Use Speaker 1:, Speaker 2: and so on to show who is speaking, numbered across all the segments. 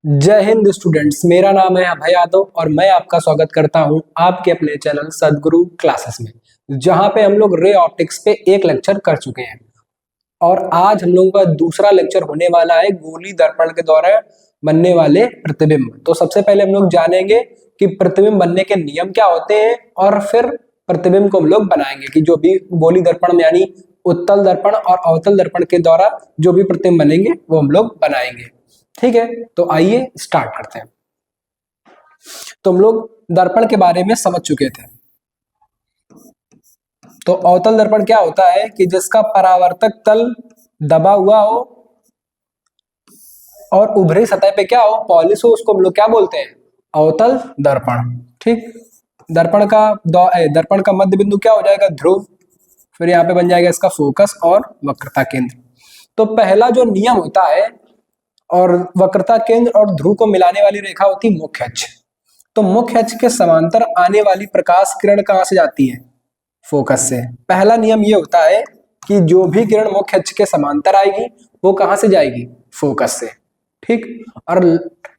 Speaker 1: जय हिंद स्टूडेंट्स, मेरा नाम है अभय यादव और मैं आपका स्वागत करता हूं आपके अपने चैनल सदगुरु क्लासेस में, जहां पे हम लोग रे ऑप्टिक्स पे एक लेक्चर कर चुके हैं और आज हम लोगों का दूसरा लेक्चर होने वाला है गोली दर्पण के द्वारा बनने वाले प्रतिबिंब। तो सबसे पहले हम लोग जानेंगे कि प्रतिबिंब बनने के नियम क्या होते हैं और फिर प्रतिबिंब को हम लोग बनाएंगे कि जो भी गोली दर्पण यानी उत्तल दर्पण और अवतल दर्पण के द्वारा जो भी प्रतिबिंब बनेंगे वो हम लोग बनाएंगे। ठीक है, तो आइए स्टार्ट करते हैं। तो हम लोग दर्पण के बारे में समझ चुके थे। तो अवतल दर्पण क्या होता है कि जिसका परावर्तक तल दबा हुआ हो और उभरी सतह पे क्या हो, पॉलिश हो, उसको हम लोग क्या बोलते हैं, अवतल दर्पण। ठीक, दर्पण का मध्य बिंदु क्या हो जाएगा, ध्रुव। फिर यहाँ पे बन जाएगा इसका फोकस और वक्रता केंद्र। तो पहला जो नियम होता है, और वक्रता केंद्र और ध्रुव को मिलाने वाली रेखा होती है मुख्य अक्ष। तो मुख्य अक्ष के समांतर आने वाली प्रकाश किरण कहां से जाती है, फोकस से। पहला नियम ये होता है कि जो भी किरण मुख्य अक्ष के समांतर आएगी वो कहां से जाएगी, फोकस से। ठीक, और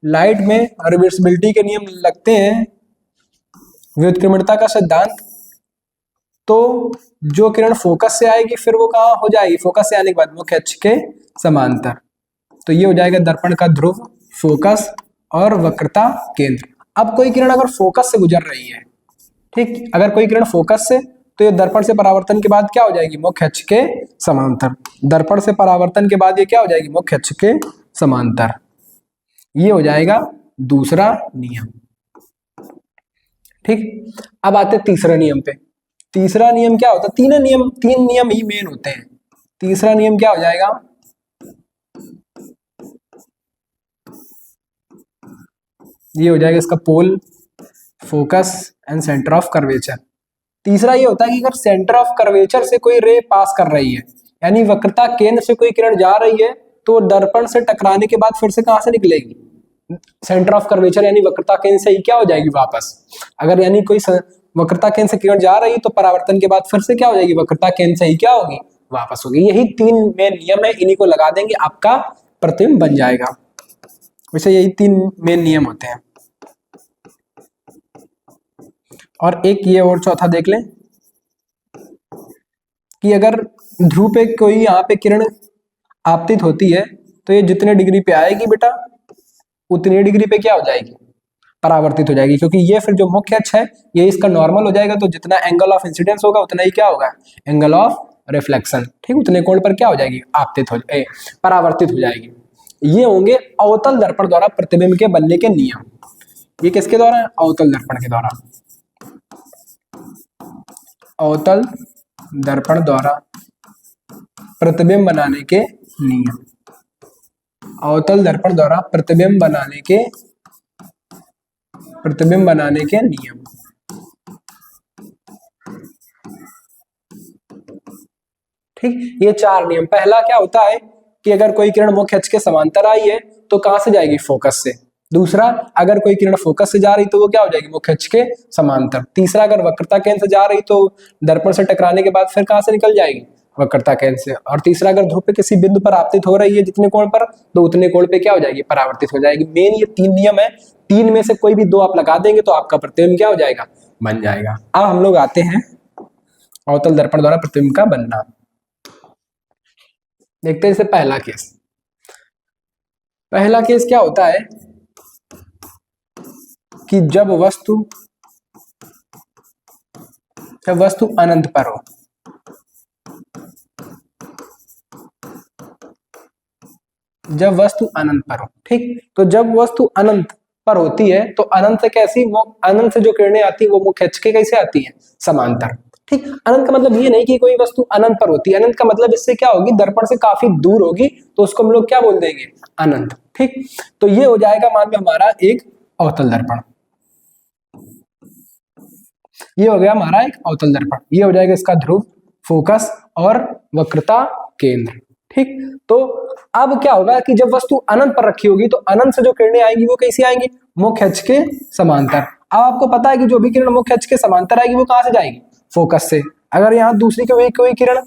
Speaker 1: लाइट में रिवर्सिबिलिटी के नियम लगते हैं, व्युत्क्रमणता का सिद्धांत। तो जो किरण फोकस से आएगी फिर वो कहां हो जाएगी, फोकस से आने के बाद मुख्य अक्ष के समांतर। तो ये हो जाएगा दर्पण का ध्रुव, फोकस और वक्रता केंद्र। अब कोई किरण अगर फोकस से गुजर रही है, ठीक, अगर कोई किरण फोकस से, तो ये दर्पण से परावर्तन के बाद क्या हो जाएगी, मुख्य अक्ष के समांतर। दर्पण से परावर्तन के बाद ये क्या हो जाएगी, मुख्य अक्ष के समांतर। ये हो जाएगा दूसरा नियम। ठीक, अब आते तीसरे नियम पे। तीसरा नियम क्या होता है, तीन नियम ही मेन होते हैं। तीसरा नियम क्या हो जाएगा, ये हो जाएगा इसका pole, focus and centre of curvature. तीसरा ये होता है कि अगर सेंटर ऑफ कर्वेचर से कोई रे पास कर रही है, यानी वक्रता केंद्र से कोई किरण जा रही है, तो दर्पण से टकराने के बाद फिर से कहां से निकलेगी, सेंटर ऑफ कर्वेचर यानी वक्रता केंद्र से ही क्या हो जाएगी, वापस। अगर यानी कोई वक्रता केंद्र से किरण जा रही तो परावर्तन के बाद फिर से क्या हो जाएगी, वक्रता केंद्र से ही क्या होगी, वापस होगी। यही तीन मेन नियम है, इन्हीं को लगा देंगे, आपका प्रतिबिंब बन जाएगा। वैसे यही तीन मेन नियम होते हैं। और एक ये और चौथा देख लें कि अगर ध्रुव पे कोई यहाँ पे किरण आपतित होती है तो ये जितने डिग्री पे आएगी बेटा उतनी डिग्री पे क्या हो जाएगी, परावर्तित हो जाएगी, क्योंकि ये फिर जो मुख्य अक्ष है ये इसका नॉर्मल हो जाएगा। तो जितना एंगल ऑफ इंसिडेंस होगा उतना ही क्या होगा, एंगल ऑफ रिफ्लेक्शन। ठीक, उतने कोण पर क्या हो जाएगी, परावर्तित हो जाएगी। ये होंगे अवतल दर्पण द्वारा प्रतिबिंब के बनने के नियम। ये किसके द्वारा, अवतल दर्पण के द्वारा। अवतल दर्पण द्वारा प्रतिबिंब बनाने के नियम। अवतल दर्पण द्वारा प्रतिबिंब बनाने के नियम। ठीक, ये चार नियम। पहला क्या होता है कि अगर कोई किरण मुख्य अक्ष के समांतर आई है तो कहां से जाएगी, फोकस से। दूसरा, अगर कोई किरण फोकस से जा रही तो वो क्या हो जाएगी, मुख्य अक्ष के समांतर। तीसरा, अगर वक्रता केंद्र से जा रही तो दर्पण से टकराने के बाद फिर कहां से निकल जाएगी, वक्रता केंद्र से। और तीसरा, अगर ध्रुव पे किसी बिंदु पर आपतित हो रही है जितने कोण पर, तो उतने कोण पे क्या हो जाएगी, परावर्तित हो जाएगी। मेन ये तीन नियम है, तीन में से कोई भी दो आप लगा देंगे तो आपका प्रतिबिंब क्या हो जाएगा, बन जाएगा। अब हम लोग आते हैं अवतल दर्पण द्वारा प्रतिबिंब का बनना। देखते हैं जैसे पहला केस क्या होता है कि जब वस्तु अनंत पर हो। जब वस्तु अनंत पर हो, ठीक, तो जब वस्तु अनंत पर होती है तो अनंत से कैसी, वो अनंत से जो किरणें आती है वो मुख्य अक्ष के कैसे आती है, समांतर। ठीक, अनंत का मतलब ये नहीं कि कोई वस्तु अनंत पर होती है, अनंत का मतलब इससे क्या होगी, दर्पण से काफी दूर होगी, तो उसको हम लोग क्या बोल देंगे, अनंत। ठीक, तो ये हो जाएगा मान लो हमारा एक अवतल दर्पण। ये हो गया हमारा एक अवतल दर्पण। ये हो जाएगा इसका ध्रुव, फोकस और वक्रता केंद्र। ठीक, तो अब क्या होगा कि जब वस्तु अनंत पर रखी होगी तो अनंत से जो किरणें आएंगी वो कैसी आएंगी, मुख्य अक्ष के समांतर। अब आपको पता है कि जो भी किरण मुख्य अक्ष के समांतर आएगी वो कहां से जाएगी, फोकस से। अगर यहाँ दूसरी कोई किरण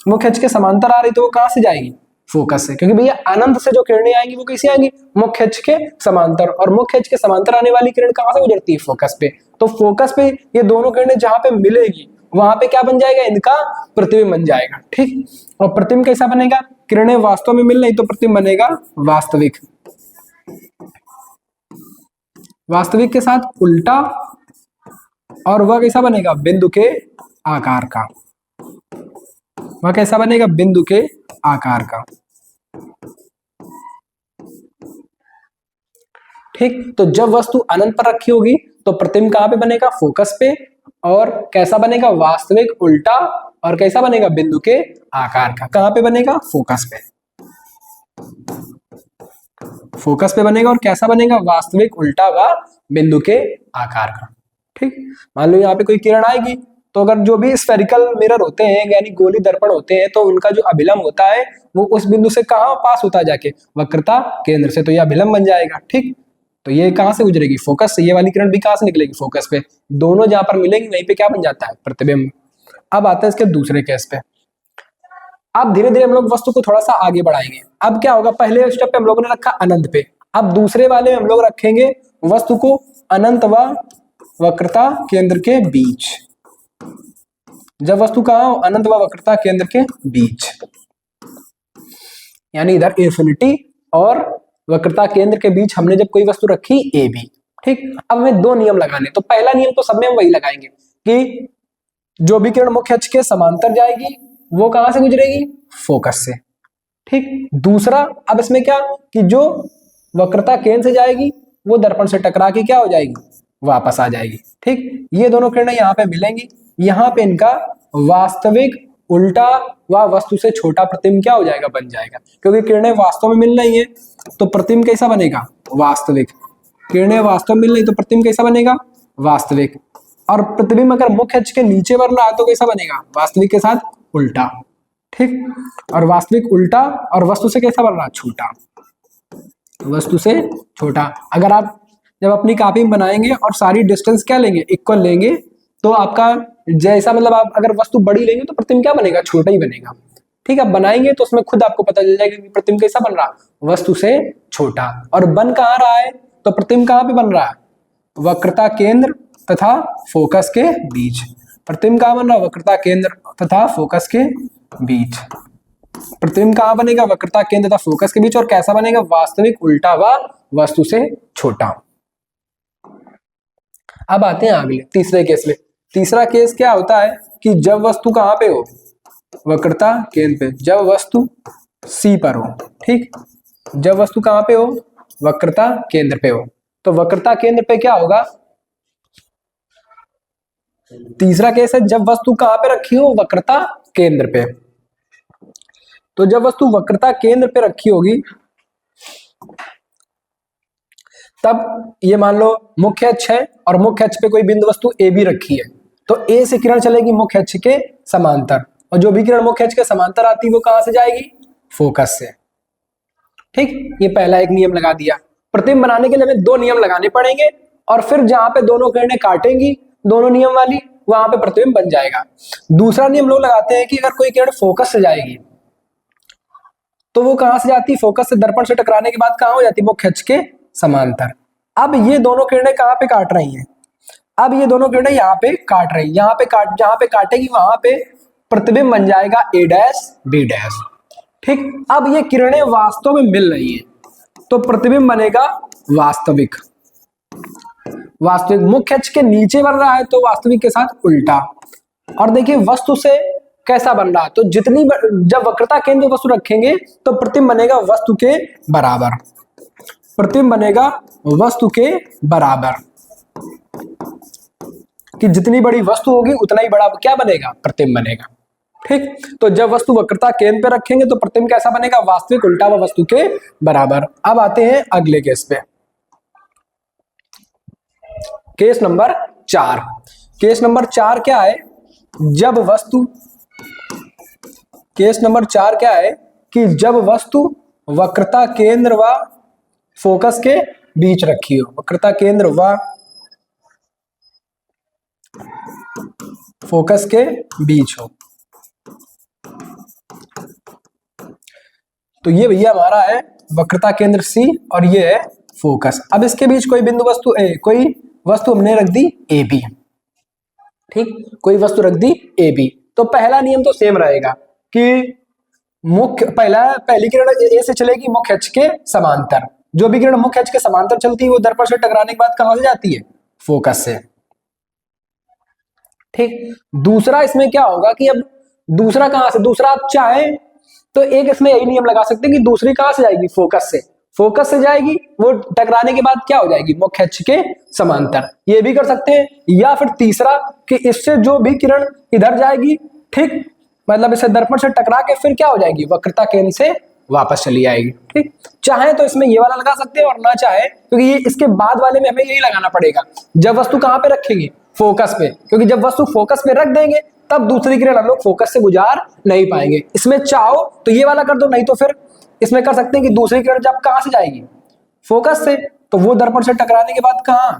Speaker 1: मुख्य अक्ष के समांतर आ रही तो वो कहां से जाएगी, फोकस से, क्योंकि भैया अनंत से जो किरणें आएंगी वो कैसे आएंगी, मुख्य अक्ष के समांतर, और मुख्य अक्ष के समांतर आने वाली किरण कहां से गुजरती है, फोकस पे। तो फोकस पे ये दोनों किरणें जहां पे मिलेगी वहां पे क्या बन जाएगा, इनका प्रतिबिंब बन जाएगा, ठीक। और प्रतिबिंब कैसा बनेगा, किरणें वास्तव में मिल रही तो प्रतिबिंब बनेगा वास्तविक, वास्तविक के साथ उल्टा, और वह कैसा बनेगा, बिंदु के आकार का, वह कैसा बनेगा, बिंदु के आकार का, ठीक। तो जब वस्तु अनंत पर रखी होगी तो प्रतिबिंब कहां पे बनेगा, फोकस पे, और कैसा बनेगा, वास्तविक, उल्टा, और कैसा बनेगा, बिंदु के आकार का। कहां पे बनेगा, फोकस पे, फोकस पे बनेगा, और कैसा बनेगा, वास्तविक, उल्टा व बिंदु के आकार का, ठीक। मान लो यहाँ पे कोई किरण आएगी तो अगर जो भी स्फेरिकल मिरर होते हैं यानी गोली दर्पण होते हैं तो उनका जो अभिलंब होता है वो उस बिंदु से कहां पास होता है, जाके वक्रता केंद्र से, तो यह अभिलंब बन जाएगा, ठीक। तो ये कहां से गुजरेगी, फोकस से, ये वाली किरण भी कहां से निकलेगी, फोकस पे, दोनों जहां पर मिलेंगे वहीं पे क्या बन जाता है, प्रतिबिंब। अब आते हैं इसके दूसरे केस पे। अब धीरे धीरे हम लोग वस्तु को थोड़ा सा आगे बढ़ाएंगे। अब क्या होगा, पहले स्टेप पे हम लोगों ने रखा अनंत पे, अब दूसरे वाले में हम लोग रखेंगे वस्तु को अनंत व वक्रता केंद्र के बीच। जब वस्तु कहां हो, अनंत व वक्रता केंद्र के बीच, यानी इधर इंफिनिटी और वक्रता केंद्र के बीच हमने जब कोई वस्तु रखी ए बी, ठीक। अब हमें दो नियम लगाने, तो पहला नियम तो सब में हम वही लगाएंगे कि जो भी किरण मुख्य अक्ष के समांतर जाएगी वो कहां से गुजरेगी, फोकस से, ठीक। दूसरा, अब इसमें क्या कि जो वक्रता केंद्र से जाएगी वो दर्पण से टकरा के क्या हो जाएगी, वापस आ जाएगी, ठीक। ये दोनों किरणें यहाँ पे मिलेंगी, यहाँ पे इनका वास्तविक, उल्टा व वस्तु से छोटा प्रतिबिंब क्या हो जाएगा, बन जाएगा, क्योंकि किरणें वास्तव में मिल रही है तो प्रतिबिंब कैसा बनेगा, वास्तविक। किरणें वास्तव में मिल रही तो प्रतिबिंब कैसा बनेगा, वास्तविक। और प्रतिबिंब अगर मुख्य अक्ष के नीचे बन रहा है तो कैसा बनेगा, वास्तविक के साथ उल्टा, ठीक। और वास्तविक उल्टा, और वस्तु से कैसा बन रहा, छोटा, वस्तु से छोटा। अगर आप जब अपनी कॉपी में बनाएंगे और सारी डिस्टेंस क्या लेंगे, इक्वल लेंगे, तो आपका जैसा मतलब आप अगर वस्तु बड़ी लेंगे तो प्रतिबिंब क्या बनेगा, छोटा ही बनेगा, ठीक है। बनाएंगे तो उसमें खुद आपको पता चल जाएगा कि प्रतिबिंब कैसा बन रहा, वस्तु से छोटा। और बन कहां रहा है, तो प्रतिबिंब कहां पे बन रहा है, वक्रता केंद्र तथा फोकस के बीच। प्रतिबिंब कहां बन रहा है, वक्रता केंद्र तथा फोकस के बीच। प्रतिबिंब कहां बनेगा, वक्रता केंद्र तथा फोकस के बीच, और कैसा बनेगा, वास्तविक, उल्टा व वस्तु से छोटा। अब आते हैं अगले तीसरे केस में। तीसरा केस क्या होता है कि जब वस्तु कहां पे हो, वक्रता केंद्र पे, जब वस्तु सी पर हो, ठीक। जब वस्तु कहां पे हो, वक्रता केंद्र पे हो, तो वक्रता केंद्र पे क्या होगा, तीसरा केस है जब वस्तु कहां पे रखी हो, वक्रता केंद्र पे। तो जब वस्तु वक्रता केंद्र पे रखी होगी तब ये मान लो मुख्य अक्ष है और मुख्य अक्ष पे कोई बिंदु वस्तु ए भी रखी है, तो ए से किरण चलेगी मुख्य अक्ष के समांतर, और जो भी किरण मुख्य अक्ष के समांतर आती है वो कहां से जाएगी, फोकस से, ठीक। ये पहला एक नियम लगा दिया। प्रतिबिंब बनाने के लिए हमें दो नियम लगाने पड़ेंगे, और फिर जहां पे दोनों किरणें काटेंगी दोनों नियम वाली, वहां पे प्रतिबिंब बन जाएगा। दूसरा नियम लोग लगाते हैं कि अगर कोई किरण फोकस से जाएगी तो वो कहां से जाती है, फोकस से दर्पण से टकराने के बाद कहां हो जाती है, मुख्य अक्ष के समांतर। अब ये दोनों किरणें कहां पे काट रही हैं, अब ये दोनों किरणें यहाँ पे काट रही, यहाँ पे काट, जहां पे काटेगी वहां पे प्रतिबिंब बन जाएगा ए डैश बी डैश, ठीक। अब ये किरणें वास्तव में मिल रही है तो प्रतिबिंब बनेगा वास्तविक, वास्तविक। मुख्य अक्ष के नीचे बन रहा है तो वास्तविक के साथ उल्टा। और देखिए वस्तु से कैसा बन रहा है, तो जितनी जब वक्रता केंद्र वस्तु रखेंगे तो प्रतिबिंब बनेगा वस्तु के बराबर, प्रतिबिंब बनेगा वस्तु के बराबर, कि जितनी बड़ी वस्तु होगी उतना ही बड़ा क्या बनेगा, प्रतिबिंब बनेगा, ठीक। तो जब वस्तु वक्रता केंद्र पे रखेंगे तो प्रतिबिंब कैसा बनेगा, वास्तविक, उल्टा व वस्तु के बराबर। अब आते हैं अगले केस पे, केस नंबर 4। केस नंबर 4 क्या है, जब वस्तु, केस नंबर 4 क्या है कि जब वस्तु वक्रता केंद्र व फोकस के बीच रखी हो, वक्रता केंद्र व फोकस के बीच हो। तो ये भैया हमारा है वक्रता केंद्र सी और ये है फोकस। अब इसके बीच कोई बिंदु वस्तु कोई वस्तु हमने रख दी ए बी, ठीक, कोई वस्तु रख दी ए बी। तो पहला नियम तो सेम रहेगा कि पहली किरण ए से चलेगी मुख्य अक्ष के समांतर। जो भी किरण मुख्य अक्ष के समांतर चलती है वो दर्पण से टकराने के बाद कहां से जाती है? फोकस से, ठीक। दूसरा इसमें क्या होगा कि अब दूसरा कहां से, दूसरा आप चाहें तो एक इसमें यही नियम लगा सकते हैं कि दूसरी कहां से जाएगी? फोकस से। फोकस से जाएगी, वो टकराने के बाद क्या हो जाएगी? मुख्य अक्ष के समांतर। ये भी कर सकते हैं। या फिर तीसरा कि इससे जो भी किरण इधर जाएगी, ठीक, मतलब इसे दर्पण से टकरा के फिर क्या हो जाएगी? वक्रता केंद्र से वापस चली आएगी, ठीक। चाहे तो इसमें ये वाला लगा सकते हैं और ना चाहे, क्योंकि ये इसके बाद वाले में हमें यही लगाना पड़ेगा जब वस्तु कहां पे रखेंगे? फोकस पे, क्योंकि जब वस्तु फोकस पे रख देंगे तब दूसरी किरण हम लोग फोकस से गुजार नहीं पाएंगे। इसमें चाहो तो ये वाला कर दो, नहीं तो फिर इसमें कर सकते हैं कि दूसरी किरण जब कहां से जाएगी? फोकस से, तो वो दर्पण से टकराने के बाद कहां?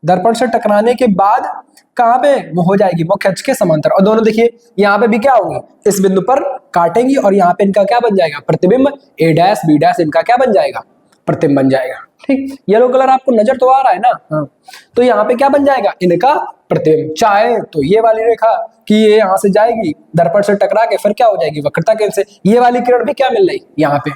Speaker 1: दर्पण से टकराने के बाद कहां पे? वो हो जाएगी मुख्य अक्ष के समांतर। और दोनों देखिए यहाँ पे भी क्या होंगी? इस बिंदु पर काटेंगी और यहाँ पे इनका क्या बन जाएगा? प्रतिबिंब। ए डैश बी डैश इनका क्या बन जाएगा? प्रतिबिंब बन जाएगा, ठीक। येलो कलर आपको नजर तो आ रहा है ना? हाँ। तो यहाँ पे क्या बन जाएगा? इनका प्रतिबिंब। चाहे तो ये वाली रेखा कि ये यहाँ से जाएगी दर्पण से टकरा के फिर क्या हो जाएगी? वक्रता केंद्र से। ये वाली किरण भी क्या मिल रही? यहाँ पे,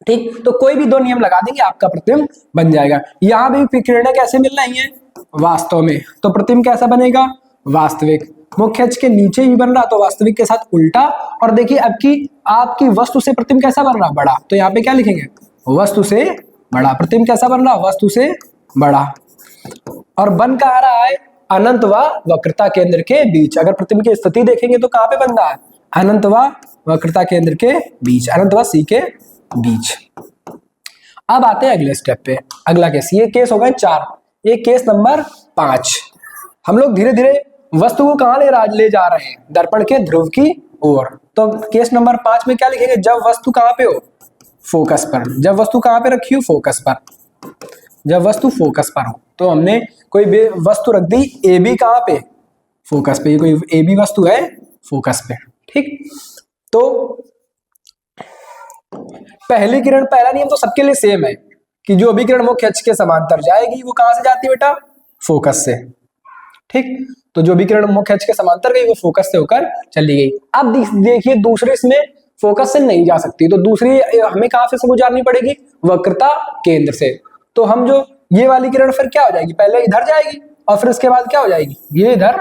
Speaker 1: ठीक। तो कोई भी दो नियम लगा देंगे, आपका प्रतिबिंब बन जाएगा। यहाँ भी किरणें कैसे मिल रही हैं? वास्तव में। तो प्रतिबिंब कैसा बनेगा? वास्तविक। मुख्य अक्ष के नीचे ही बन रहा तो वास्तविक के साथ उल्टा। और देखिए अब की आपकी वस्तु से प्रतिबिंब कैसा बन रहा? बड़ा। तो यहाँ पे क्या लिखेंगे? वस्तु से बड़ा। प्रतिबिंब कैसा बन रहा? वस्तु से बड़ा। और बन कहाँ रहा है? अनंत व वक्रता केंद्र के बीच। अगर प्रतिबिंब की स्थिति देखेंगे तो कहां पे बन रहा है? अनंत व वक्रता केंद्र के बीच, अनंत व सी के बीच। अब आते हैं अगले स्टेप पे। अगला केस, ये केस हो गए 4, ये केस नंबर 5। हम लोग धीरे धीरे वस्तु को कहां ले जा रहे हैं? दर्पण के ध्रुव की ओर। तो केस नंबर 5 में क्या लिखेंगे? जब वस्तु कहां पे हो? फोकस पर। जब वस्तु कहां पे रखी हो? फोकस पर। जब वस्तु फोकस पर हो। तो हमने कोई वस्तु रख दी ए बी कहां पे? फोकस पे। कोई ए बी वस्तु है फोकस पे, ठीक। तो पहली किरण, पहला नियम तो सबके लिए सेम है कि जो भी किरण मुख्य अक्ष के समांतर जाएगी वो कहां से जाती है बेटा? फोकस से, ठीक। तो जो भी किरण मुख्य अक्ष के समांतर गई वो फोकस से होकर चली गई। अब देखिए दूसरे इसमें फोकस से नहीं जा सकती, तो दूसरी हमें कहां से गुजारनी पड़ेगी? वक्रता केंद्र से। तो हम जो ये वाली किरण फिर क्या हो जाएगी? पहले इधर जाएगी और फिर उसके बाद क्या हो जाएगी? ये इधर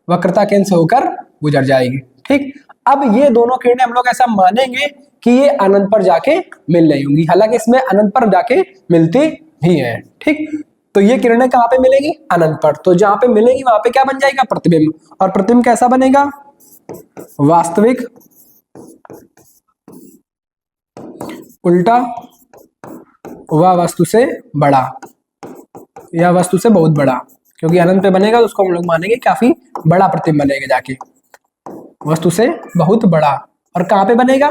Speaker 1: वक्रता केंद्र से होकर गुजर जाएगी, ठीक। अब ये दोनों किरणें हम लोग ऐसा मानेंगे कि ये अनंत पर जाके मिल रही होंगी, हालांकि इसमें अनंत पर जाके मिलती भी है, ठीक। तो ये किरणें कहां पे मिलेगी? अनंत पर। तो जहां पे मिलेगी वहां पे क्या बन जाएगा? प्रतिबिंब। और प्रतिबिंब कैसा बनेगा? वास्तविक, उल्टा व वस्तु से बड़ा या वस्तु से बहुत बड़ा। क्योंकि अनंत पे बनेगा तो उसको हम लोग मानेंगे काफी बड़ा प्रतिबिंब बनेगा जाके, वस्तु से बहुत बड़ा। और कहां पे बनेगा?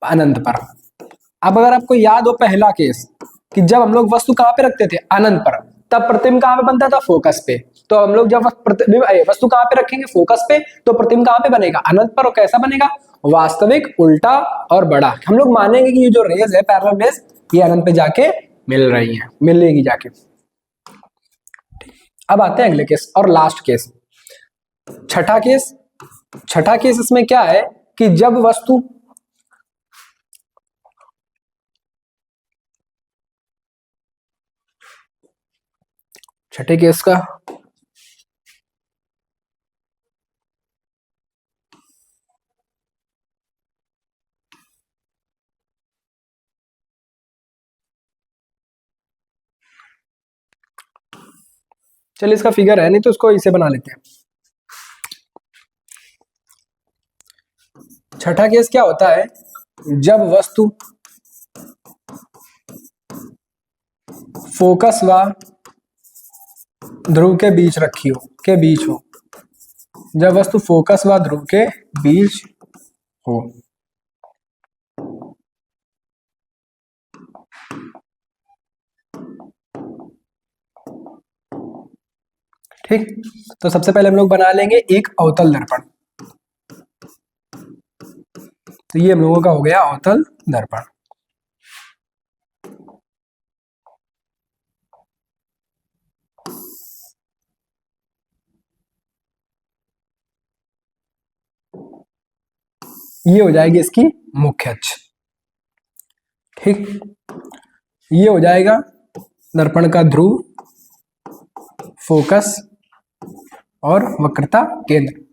Speaker 1: अनंत पर। अब अगर आपको याद हो पहला केस कि जब हम लोग वस्तु कहां पे रखते थे? अनंत पर, तब प्रतिबिंब कहां पे बनता था? फोकस पे। तो हम लोग जब वस्तु कहां पे रखेंगे? फोकस पे, तो प्रतिबिंब कहां पे बनेगा? अनंत पर। और कैसा बनेगा? वास्तविक, उल्टा और बड़ा। हम लोग मानेंगे कि ये जो रेज है, पैरेलल रेज, ये अनंत पे जाके मिल रही है, मिलेगी जाके। अब आते हैं अगले केस और लास्ट केस, छठा केस। छठा केस इसमें क्या है कि जब वस्तु छठे केस का चलिए, इसका फिगर है नहीं तो इसको इसे बना लेते हैं। छठा केस क्या होता है? जब वस्तु फोकस व ध्रुव के बीच रखी हो, के बीच हो। जब वस्तु फोकस व ध्रुव के बीच हो, ठीक। तो सबसे पहले हम लोग बना लेंगे एक अवतल दर्पण। तो ये हम लोगों का हो गया अवतल दर्पण। ये हो जाएगी इसकी मुख्य अक्ष। ठीक, ये हो जाएगा दर्पण का ध्रुव, फोकस और वक्रता केंद्र।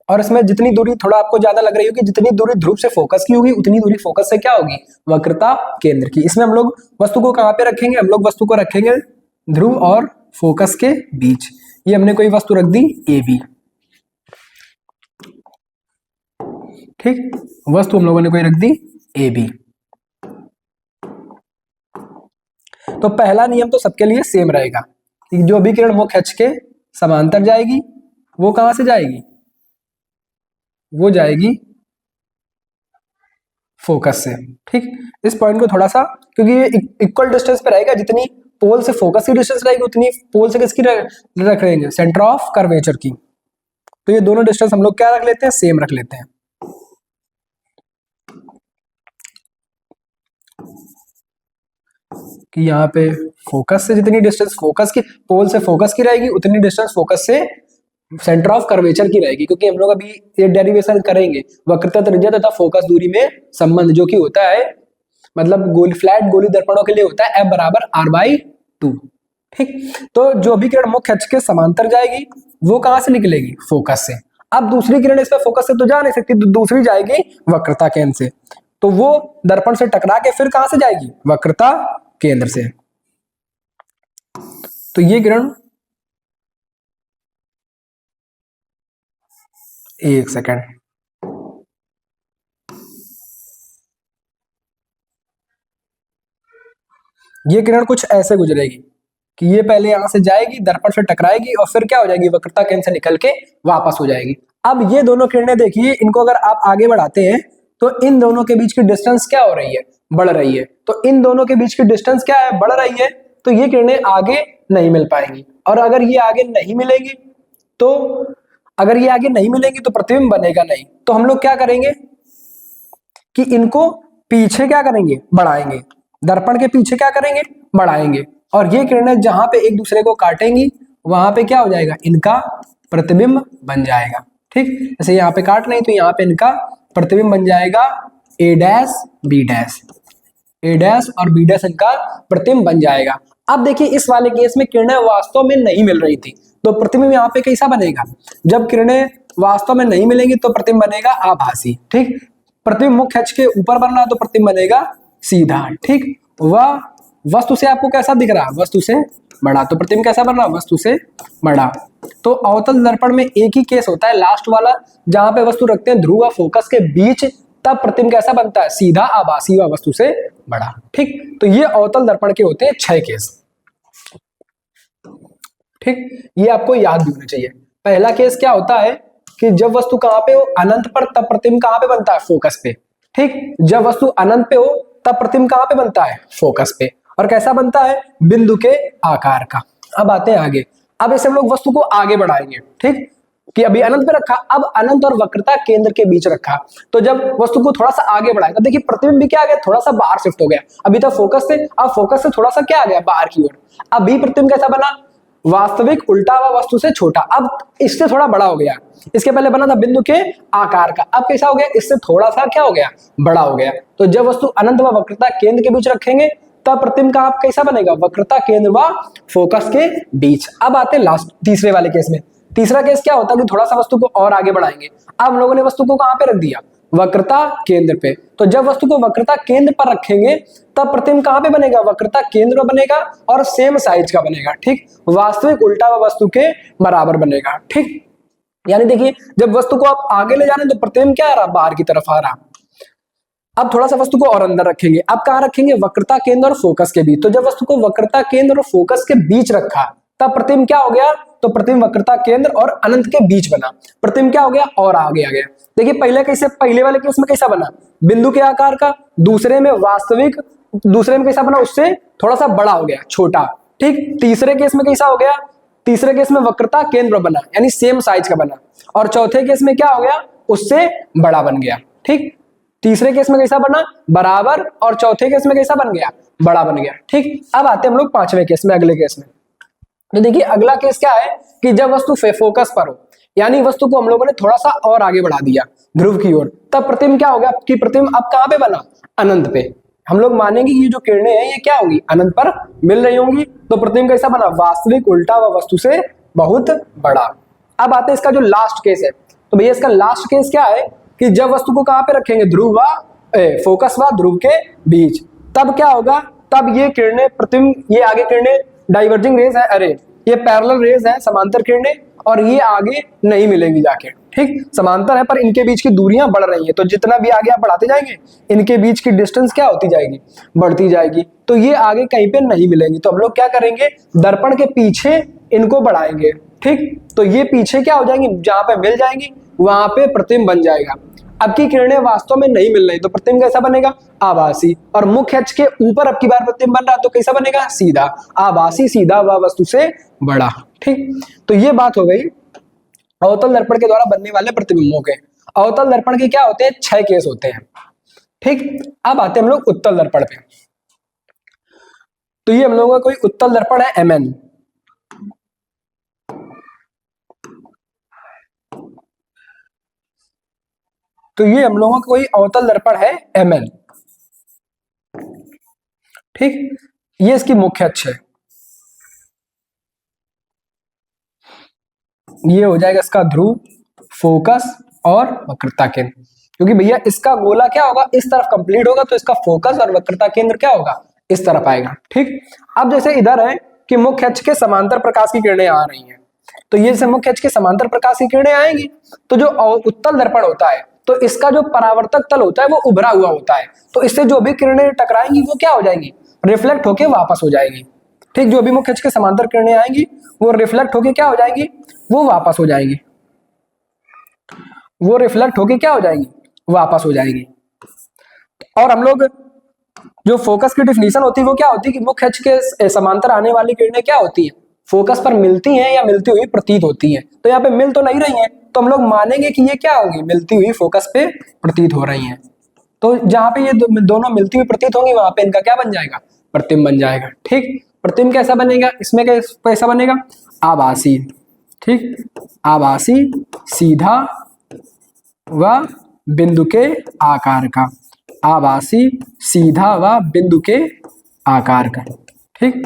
Speaker 1: और इसमें जितनी दूरी थोड़ा आपको ज्यादा लग रही होगी, जितनी दूरी ध्रुव से फोकस की होगी उतनी दूरी फोकस से क्या होगी, वक्रता केंद्र की। इसमें हम लोग वस्तु को कहां पे रखेंगे, हम लोग वस्तु को रखेंगे ध्रुव और फोकस के बीच। ये हमने कोई वस्तु रख दी ए बी। ठीक, वस्तु हम लोगों ने कोई रख दी ए बी। तो पहला नियम तो सबके लिए सेम रहेगा कि जो भी किरण मुख्य अक्ष के समांतर जाएगी वो कहां से जाएगी, वो जाएगी फोकस से। ठीक, इस पॉइंट को थोड़ा सा, क्योंकि ये इक्वल डिस्टेंस पे रहेगा, जितनी पोल से फोकस की डिस्टेंस रहेगी उतनी पोल से किसकी रख लेंगे, सेंटर ऑफ कर्वेचर की। तो ये दोनों डिस्टेंस हम लोग क्या रख लेते हैं, सेम रख लेते हैं। कि यहाँ पे फोकस से जितनी डिस्टेंस फोकस की पोल से फोकस की रहेगी उतनी डिस्टेंस फोकस से सेंटर ऑफ कर्वेचर की रहेगी। क्योंकि हम लोग अभी ये डेरिवेशन करेंगे वक्रता त्रिज्या तथा फोकस दूरी में संबंध, जो कि होता है मतलब फ्लैट गोली दर्पणों के लिए होता है F बराबर R/2। ठीक, तो जो भी किरण मुख्य अक्ष के समांतर जाएगी वो कहां से निकलेगी, फोकस से। अब दूसरी किरण इस पे फोकस से तो जा नहीं सकती, तो दूसरी जाएगी वक्रता केंद्र से। तो वो दर्पण से टकरा के फिर कहां से जाएगी, वक्रता केंद्र से। तो ये किरण, एक सेकंड, ये किरण कुछ ऐसे गुजरेगी कि ये पहले यहां से जाएगी, दर्पण से टकराएगी और फिर क्या हो जाएगी, वक्रता केंद्र से निकल के वापस हो जाएगी। अब ये दोनों किरणें देखिए, इनको अगर आप आगे बढ़ाते हैं तो इन दोनों के बीच की डिस्टेंस क्या हो रही है, बढ़ रही है। तो इन दोनों के बीच की डिस्टेंस क्या है, बढ़ रही है। तो ये किरणें आगे नहीं मिल पाएंगी। और अगर ये आगे नहीं मिलेगी तो प्रतिबिंब बनेगा नहीं। तो हम लोग क्या करेंगे कि इनको पीछे क्या करेंगे, बढ़ाएंगे, दर्पण के पीछे क्या करेंगे, बढ़ाएंगे। और ये किरणें जहां पे एक दूसरे को काटेंगी वहां पे क्या हो जाएगा, इनका प्रतिबिंब बन जाएगा। ठीक, जैसे यहाँ पे काट नहीं तो यहाँ पे इनका प्रतिबिंब बन जाएगा A dash B dash, A dash और B डैश इनका प्रतिबिंब बन जाएगा। अब देखिए इस वाले केस में किरणें वास्तव में नहीं मिल रही थी, तो प्रतिबिंब यहाँ पे कैसा बनेगा, जब किरणें वास्तव में नहीं मिलेंगी तो प्रतिबिंब बनेगा आभासी। ठीक, प्रतिबिंब मुख्य अक्ष के ऊपर बन रहा तो प्रतिबिंब बनेगा सीधा। ठीक, वह वस्तु से आपको कैसा दिख रहा, वस्तु से बड़ा, तो प्रतिबिंब कैसा बन रहा, वस्तु से बड़ा। तो अवतल दर्पण में एक ही केस होता है, लास्ट वाला, जहां पे वस्तु रखते हैं ध्रुव और फोकस के बीच, तब प्रतिबिंब कैसा बनता है, सीधा आभासी व वस्तु से बड़ा। ठीक, तो ये अवतल दर्पण के होते हैं 6 केस। ठीक, ये आपको याद भी होना चाहिए। पहला केस क्या होता है कि जब वस्तु कहां पे हो, अनंत पर, तब प्रतिबिंब कहां पे बनता है, फोकस पे। ठीक, जब वस्तु अनंत पे हो तब प्रतिबिंब कहां पे बनता है, फोकस पे। और कैसा बनता है, बिंदु के आकार का। अब आते हैं आगे। अब इसे हम लोग वस्तु को आगे बढ़ाएंगे। ठीक, कि अभी अनंत पे रखा, अब अनंत और वक्रता केंद्र के बीच रखा। तो जब वस्तु को थोड़ा सा आगे बढ़ाएगा, देखिए प्रतिबिंब भी क्या आ गया, थोड़ा सा बाहर शिफ्ट हो गया। अभी तो फोकस से, अब फोकस से थोड़ा सा क्या आ गया, बाहर की ओर। अभी प्रतिबिंब कैसा बना, वास्तविक उल्टा हुआ वस्तु से छोटा, अब इससे थोड़ा बड़ा हो गया। इसके पहले बना था बिंदु के आकार का, अब कैसा हो गया, इससे थोड़ा सा क्या हो गया, बड़ा हो गया। तो जब वस्तु अनंत व वक्रता केंद्र के बीच रखेंगे तब प्रतिबिंब का आप कैसा बनेगा, वक्रता केंद्र व फोकस के बीच। अब आते हैं लास्ट तीसरे वाले केस में। तीसरा केस क्या होता है कि थोड़ा सा वस्तु को और आगे बढ़ाएंगे। अब हम लोगों ने वस्तु को कहां पे रख दिया, वक्रता केंद्र पे। तो जब वस्तु को वक्रता केंद्र पर रखेंगे तब प्रतिबिंब कहां पे बनेगा, वक्रता केंद्र में बनेगा और सेम साइज का बनेगा। ठीक, वास्तविक उल्टा व वस्तु के बराबर बनेगा। ठीक, यानी देखिए जब वस्तु को आप आगे ले जा रहे हैं तो प्रतिबिंब क्या आ रहा, बाहर की तरफ आ रहा। अब थोड़ा सा वस्तु को और अंदर रखेंगे, अब कहां रखेंगे, वक्रता केंद्र और फोकस के बीच। तो जब वस्तु को वक्रता केंद्र और फोकस के बीच रखा तब प्रतिबिंब क्या हो गया, तो प्रतिबिंब वक्रता केंद्र और अनंत के बीच बना। प्रतिबिंब क्या हो गया, और आगे आ गया। देखिए पहले कैसे, पहले वाले केस में कैसा बना, बिंदु के आकार का, दूसरे में वास्तविक, दूसरे में कैसा बना, उससे थोड़ा सा बड़ा हो गया, छोटा। ठीक, तीसरे केस में कैसा हो गया, तीसरे केस में वक्रता केंद्र बना, यानी सेम साइज का बना। और चौथे केस में क्या हो गया, उससे बड़ा बन गया। ठीक, तीसरे केस में कैसा बना, बराबर, और चौथे केस में कैसा बन गया, बड़ा बन गया। ठीक, अब आते हैं हम लोग पांचवें केस में, अगले केस में। तो देखिए अगला केस क्या है कि जब वस्तु फोकस पर हो, यानी वस्तु को हम लोगों ने थोड़ा सा और आगे बढ़ा दिया ध्रुव की ओर, तब प्रतिबिंब क्या होगा कि प्रतिबिंब अब कहां पे बना, अनंत पे। हम लोग मानेंगे कि ये जो किरणें हैं ये क्या होगी, अनंत पर मिल रही होंगी, तो प्रतिबिंब कैसा बना, वास्तविक, उल्टा व वस्तु से बहुत बड़ा। अब आते हैं इसका जो लास्ट केस है, तो भैया इसका लास्ट केस क्या है कि जब वस्तु को कहां पे रखेंगे, ध्रुव व फोकस व ध्रुव के बीच, तब क्या होगा, तब ये किरणें प्रतिबिंब, ये आगे किरणें डाइवर्जिंग रेज है, अरे ये पैरेलल रेज है, समांतर किरणें, और ये आगे नहीं मिलेंगी जाके। ठीक, समांतर है पर इनके बीच की दूरियां बढ़ रही हैं, तो जितना भी आगे आप बढ़ाते जाएंगे इनके बीच की डिस्टेंस क्या होती जाएगी, बढ़ती जाएगी, तो ये आगे कहीं पे नहीं मिलेंगी। तो हम लोग क्या करेंगे, दर्पण के पीछे इनको बढ़ाएंगे। ठीक, तो ये पीछे क्या हो जाएंगी, जहां पे मिल जाएंगी वहां पे प्रतिबिंब बन जाएगा। अब की किरणें वास्तव में नहीं मिल रही, तो प्रतिबिंब कैसा बनेगा, आभासी, और मुख्य अक्ष के ऊपर अब की बार प्रतिबिंब बन रहा, तो कैसा बनेगा, सीधा, आभासी, सीधा व वस्तु से बड़ा। ठीक, तो ये बात हो गई अवतल दर्पण के द्वारा बनने वाले प्रतिबिंबों के। अवतल दर्पण के क्या होते हैं, 6 केस होते हैं। ठीक, अब आते हैं हम लोग उत्तल दर्पण पे। तो ये हम लोगों का कोई उत्तल दर्पण है MN, तो ये हम लोगों का कोई अवतल दर्पण है MN। ठीक, ये इसकी मुख्य अक्ष है, ये हो जाएगा इसका ध्रुव, फोकस और वक्रता केंद्र, क्योंकि भैया इसका गोला क्या होगा, इस तरफ कंप्लीट होगा, तो इसका फोकस और वक्रता केंद्र क्या होगा, इस तरफ आएगा। ठीक, अब जैसे इधर है कि मुख्य अक्ष के समांतर प्रकाश की किरणें आ रही हैं, तो ये जैसे मुख्य अक्ष के समांतर प्रकाश की किरणें आएंगी, तो जो उत्तल दर्पण होता है, तो इसका जो परावर्तक तल होता है वो उभरा हुआ होता है, तो इससे जो भी किरणें टकराएंगी वो क्या हो जाएंगी, रिफ्लेक्ट होके वापस हो जाएगी। ठीक, जो भी मुख्य अक्ष के समांतर किरणें आएंगी वो रिफ्लेक्ट होके क्या हो जाएगी, वो वापस हो जाएगी, वो रिफ्लेक्ट होके क्या हो जाएगी, वापस हो जाएगी। और हम लोग जो फोकस की डिफिनीशन होती है वो क्या होती है कि मुख्य अक्ष के समांतर आने वाली किरणें क्या होती है, फोकस पर मिलती हैं या मिलती हुई प्रतीत होती हैं। तो यहाँ पे मिल तो नहीं रही हैं, तो हम लोग मानेंगे कि ये क्या होंगी, मिलती हुई फोकस पे प्रतीत हो रही हैं। तो जहां पे ये दोनों मिलती हुई प्रतीत होंगी वहां पे इनका क्या बन जाएगा, प्रतिबिंब बन जाएगा। ठीक, प्रतिबिंब कैसा बनेगा, इसमें कैसा बनेगा, आभासी। ठीक, आभासी, सीधा व बिंदु के आकार का, आभासी, सीधा व बिंदु के आकार का। ठीक,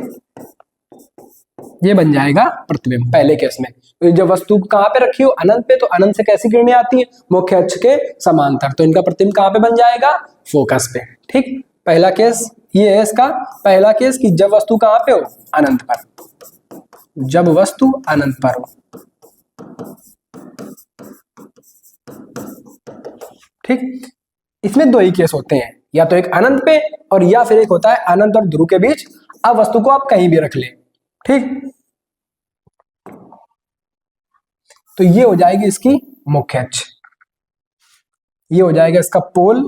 Speaker 1: ये बन जाएगा प्रतिबिंब पहले केस में। तो जब वस्तु कहां पे रखी हो, अनंत पे, तो अनंत से कैसी किरणें आती हैं, मुख्य अक्ष के समांतर, तो इनका प्रतिबिंब कहां पे बन जाएगा, फोकस पे। ठीक, पहला केस ये है इसका, पहला केस कि जब वस्तु कहां पे हो, अनंत पर, जब वस्तु अनंत पर हो। ठीक, इसमें 2 ही केस होते हैं, या तो एक अनंत पे और या फिर एक होता है अनंत और ध्रुव के बीच। अब वस्तु को आप कहीं भी रख ले। ठीक, तो ये हो जाएगी इसकी मुख्य अक्ष, ये हो जाएगा इसका पोल,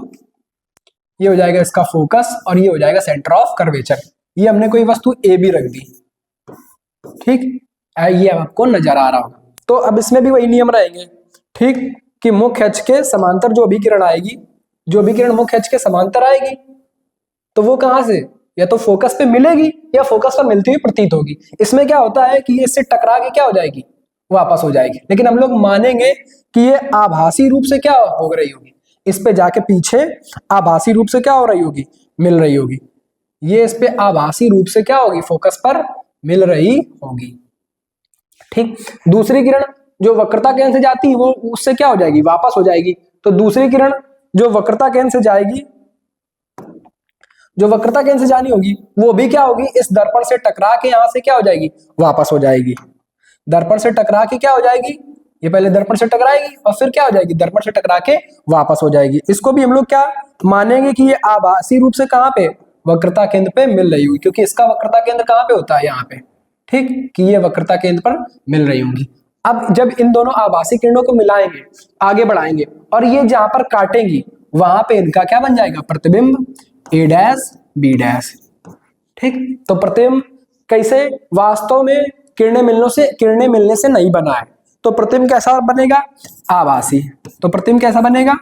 Speaker 1: ये हो जाएगा इसका फोकस, और ये हो जाएगा सेंटर ऑफ कर्वेचर। ये हमने कोई वस्तु ए बी रख दी। ठीक, ये आपको नजर आ रहा होगा। तो अब इसमें भी वही नियम रहेंगे। ठीक, कि मुख्य अक्ष के समांतर जो भी किरण आएगी, जो भी किरण मुख्य अक्ष के समांतर आएगी, तो वो कहां से, या तो फोकस पे मिलेगी या फोकस पर मिलती हुई प्रतीत होगी। इसमें क्या होता है कि ये इससे टकरा के क्या हो जाएगी, वापस हो जाएगी। लेकिन हम लोग मानेंगे कि ये आभासी रूप से क्या हो रही होगी, इस पे जाके पीछे आभासी रूप से क्या हो रही होगी, मिल रही होगी। ये इस पे आभासी रूप से क्या होगी, फोकस पर मिल रही होगी। ठीक, दूसरी किरण जो वक्रता केंद्र से जाती है वो उससे क्या हो जाएगी, वापस हो जाएगी। तो दूसरी किरण जो वक्रता केंद्र से जाएगी, जो वक्रता केंद्र से जानी होगी, वो भी क्या होगी, इस दर्पण से टकरा के यहां से क्या हो जाएगी, वापस हो जाएगी। दर्पण से टकरा के क्या हो जाएगी, ये पहले दर्पण से टकराएगी और फिर क्या हो जाएगी, दर्पण से टकरा के वापस हो जाएगी। इसको भी हम लोग क्या मानेंगे कि ये आभासी रूप से कहां पे, वक्रता केंद्र पे मिल रही होगी, क्योंकि इसका वक्रता केंद्र कहां पे होता है, यहाँ पे। ठीक, कि ये वक्रता केंद्र पर मिल रही होंगी। अब जब इन दोनों आभासी किरणों को मिलाएंगे, आगे बढ़ाएंगे, और ये जहां पर काटेंगी वहां पे इनका क्या बन जाएगा, प्रतिबिंब A डैश B डैश। ठीक, तो प्रतिबिंब कैसे, वास्तव में किरणें मिलने से नहीं बना है, तो प्रतिबिंब कैसा बनेगा, आभासी। तो प्रतिबिंब कैसा बनेगा,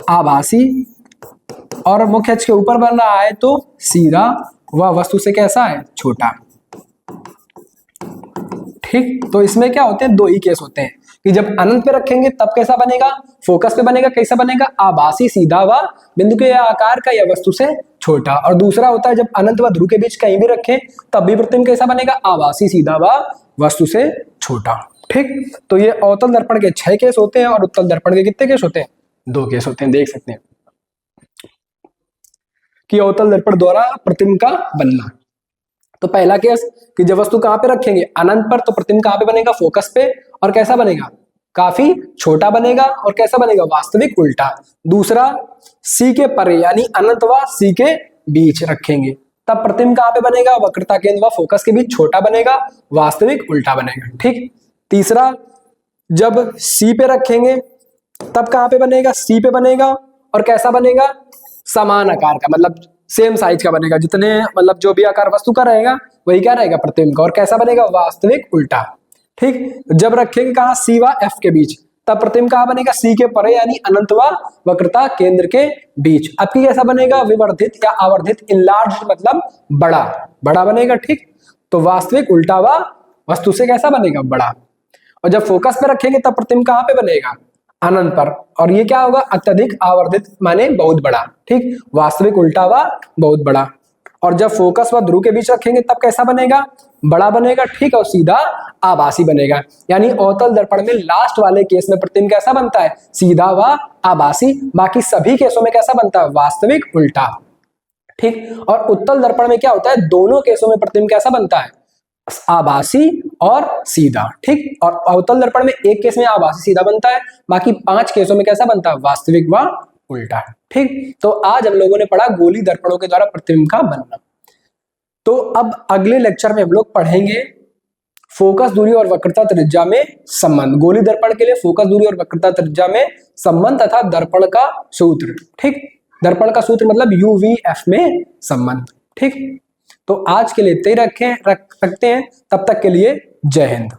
Speaker 1: आभासी, और मुख्य अक्ष के ऊपर बन रहा है तो सीधा वह वस्तु से कैसा है, छोटा। ठीक, तो इसमें क्या होते हैं, दो ही केस होते हैं कि जब अनंत पे रखेंगे तब कैसा बनेगा, फोकस पे बनेगा, कैसा बनेगा, आभासी सीधा व बिंदु के आकार का या वस्तु से छोटा। और दूसरा होता है जब अनंत व ध्रुव के बीच कहीं भी रखें तब भी प्रतिबिंब कैसा बनेगा, आभासी सीधा व वस्तु से छोटा। ठीक, तो ये अवतल दर्पण के 6 केस होते हैं और उत्तल दर्पण के कितने केस होते हैं, 2 केस होते हैं। देख सकते हैं कि अवतल दर्पण द्वारा प्रतिबिंब का बनना। तो पहला केस कि जब वस्तु कहां पे रखेंगे, अनंत पर, तो प्रतिबिंब कहां पे बनेगा, फोकस पे, और कैसा बनेगा, काफी छोटा बनेगा, और कैसा बनेगा, वास्तविक उल्टा। दूसरा, सी के परे यानी अनंत व सी के बीच रखेंगे तब प्रतिबिंब कहां पे बनेगा, वक्रता केंद्र व फोकस के बीच छोटा बनेगा, वास्तविक उल्टा बनेगा। ठीक, तीसरा, जब सी पे रखेंगे तब कहां पे बनेगा, सी पे बनेगा, और कैसा बनेगा, समान आकार का, मतलब सेम साइज का बनेगा, जितने मतलब जो भी आकार वस्तु का रहेगा वही क्या रहेगा, प्रतिबिंब का, और कैसा बनेगा, वास्तविक उल्टा। ठीक, जब रखेंगे कहा, सी व एफ के बीच तब प्रतिबिंब कहां बनेगा, सी के परे यानी अनंत व वक्रता केंद्र के बीच। अब की कैसा बनेगा, विवर्धित या आवर्धित, इनलार्ज मतलब बड़ा, बड़ा बनेगा। ठीक, तो वास्तविक उल्टा व वस्तु से कैसा बनेगा, बड़ा। और जब फोकस पे रखेंगे तब प्रतिबिंब कहां पे बनेगा, अनंत पर, और ये क्या होगा, अत्यधिक आवर्धित माने बहुत बड़ा। ठीक, वास्तविक उल्टा व बहुत बड़ा। और जब फोकस व ध्रुव के बीच रखेंगे तब कैसा बनेगा, बड़ा बनेगा। ठीक, और सीधा आभासी बनेगा। यानी अवतल दर्पण में लास्ट वाले केस में प्रतिबिंब कैसा बनता है, सीधा व आभासी, बाकी सभी केसों में कैसा बनता है, वास्तविक उल्टा। ठीक, और उत्तल दर्पण में क्या होता है, दोनों केसों में प्रतिबिंब कैसा बनता है, आभासी और सीधा। ठीक, और अवतल दर्पण में एक केस में आभासी सीधा बनता है, बाकी 5 केसों में कैसा बनता है, वास्तविक व उल्टा। ठीक, तो आज हम लोगों ने पढ़ा गोली दर्पणों के द्वारा प्रतिबिंब का बनना। तो अब अगले लेक्चर में हम लोग पढ़ेंगे फोकस दूरी और वक्रता त्रिज्या में संबंध। गोली दर्पण के लिए फोकस दूरी और वक्रता त्रिज्या में संबंध तथा दर्पण का सूत्र। ठीक, दर्पण का सूत्र मतलब UVF में संबंध। ठीक, तो आज के लिए इतना ही रखते हैं। तब तक के लिए जय हिंद।